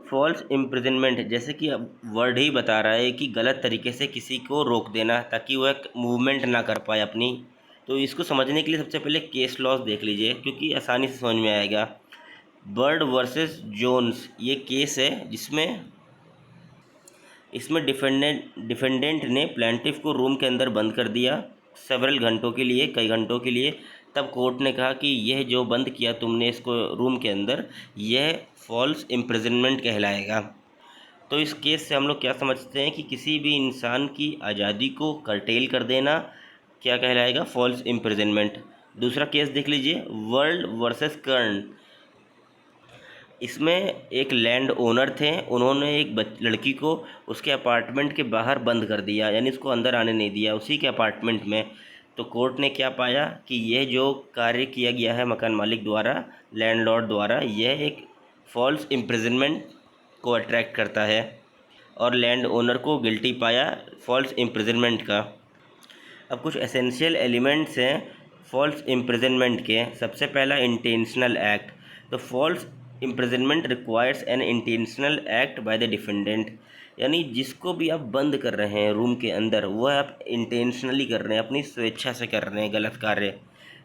False imprisonment, जैसे कि अब वर्ड ही बता रहा है कि गलत तरीके से किसी को रोक देना ताकि वह मूवमेंट ना कर पाए अपनी। तो इसको समझने के लिए सबसे पहले केस लॉज देख लीजिए, क्योंकि आसानी से समझ में आएगा। बर्ड वर्सेस जोन्स ये केस है जिसमें इसमें डिफेंडेंट ने प्लेंटिफ को रूम के अंदर बंद कर दिया सेवरल घंटों के लिए, कई घंटों के लिए। तब कोर्ट ने कहा कि यह जो बंद किया तुमने इसको रूम के अंदर, यह फॉल्स इम्प्रिजनमेंट कहलाएगा। तो इस केस से हम लोग क्या समझते हैं कि किसी भी इंसान की आज़ादी को कर्टेल कर देना क्या कहलाएगा, फॉल्स इम्प्रिजनमेंट। दूसरा केस देख लीजिए, वर्ल्ड वर्सेस कर्न। इसमें एक लैंड ओनर थे, उन्होंने एक लड़की को उसके अपार्टमेंट के बाहर बंद कर दिया, यानी उसको अंदर आने नहीं दिया उसी के अपार्टमेंट में। तो कोर्ट ने क्या पाया कि यह जो कार्य किया गया है मकान मालिक द्वारा, लैंडलॉर्ड द्वारा, यह एक फॉल्स इम्प्रिजनमेंट को अट्रैक्ट करता है और लैंड ओनर को गिल्टी पाया फॉल्स इम्प्रिजनमेंट का। अब कुछ एसेंशियल एलिमेंट्स हैं फॉल्स इम्प्रिजनमेंट के। सबसे पहला इंटेंशनल एक्ट। तो false imprisonment requires an intentional act by the defendant, यानी जिसको भी आप बंद कर रहे हैं रूम के अंदर, वह आप इंटेंशनली कर रहे हैं, अपनी स्वेच्छा से कर रहे हैं गलत कार्य।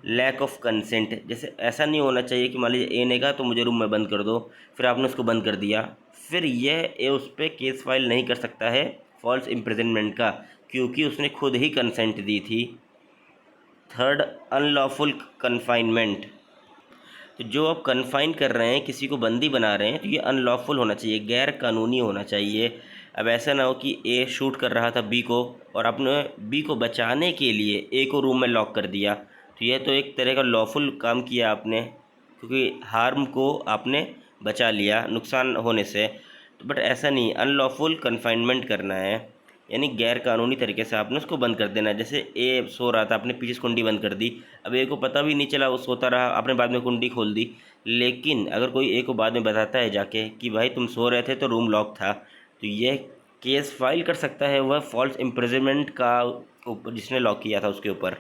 लैक ऑफ कंसेंट, जैसे ऐसा नहीं होना चाहिए कि मान लीजिए ए ने कहा तो मुझे रूम में बंद कर दो, फिर आपने उसको बंद कर दिया, फिर यह ए उस पर केस फाइल नहीं कर सकता है फॉल्स इम्प्रिजनमेंट का, क्योंकि उसने खुद ही कंसेंट दी थी। Third, unlawful confinement. तो जो आप कन्फाइन कर रहे हैं, किसी को बंदी बना रहे हैं, तो ये अनलॉफुल होना चाहिए, गैर कानूनी होना चाहिए। अब ऐसा ना हो कि ए शूट कर रहा था बी को और आपने बी को बचाने के लिए ए को रूम में लॉक कर दिया, तो यह तो एक तरह का लॉफुल काम किया आपने, क्योंकि हार्म को आपने बचा लिया नुकसान होने से। तो बट ऐसा नहीं, अनलॉफुल कन्फाइनमेंट करना है, यानी गैर कानूनी तरीके से आपने उसको बंद कर देना है। जैसे ए सो रहा था, आपने पीछे से कुंडी बंद कर दी, अब ए को पता भी नहीं चला, वो सोता रहा, आपने बाद में कुंडी खोल दी। लेकिन अगर कोई ए को बाद में बताता है जाके कि भाई तुम सो रहे थे तो रूम लॉक था, तो यह केस फाइल कर सकता है वह फॉल्स इम्प्रिजनमेंट का ऊपर, जिसने लॉक किया था उसके ऊपर।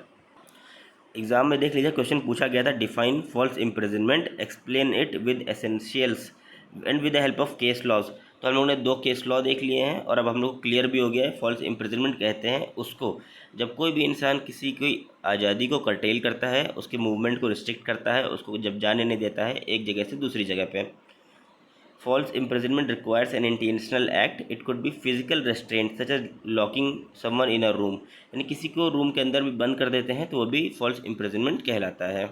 एग्जाम में देख लीजिए, क्वेश्चन पूछा गया था, define false imprisonment, explain it with essentials and with the help of case laws. तो हम लोगों ने 2 केस लॉ देख लिए हैं और अब हम लोग क्लियर भी हो गया है। फॉल्स इम्प्रिजनमेंट कहते हैं उसको जब कोई भी इंसान किसी की आज़ादी को कर्टेल करता है, उसके मूवमेंट को रिस्ट्रिक्ट करता है, उसको जब जाने नहीं देता है एक जगह से दूसरी जगह पे। False imprisonment requires an intentional act. It could be physical restraint such as locking someone in a room, यानी किसी को रूम के अंदर भी बंद कर देते हैं तो वो भी false imprisonment कहलाता है।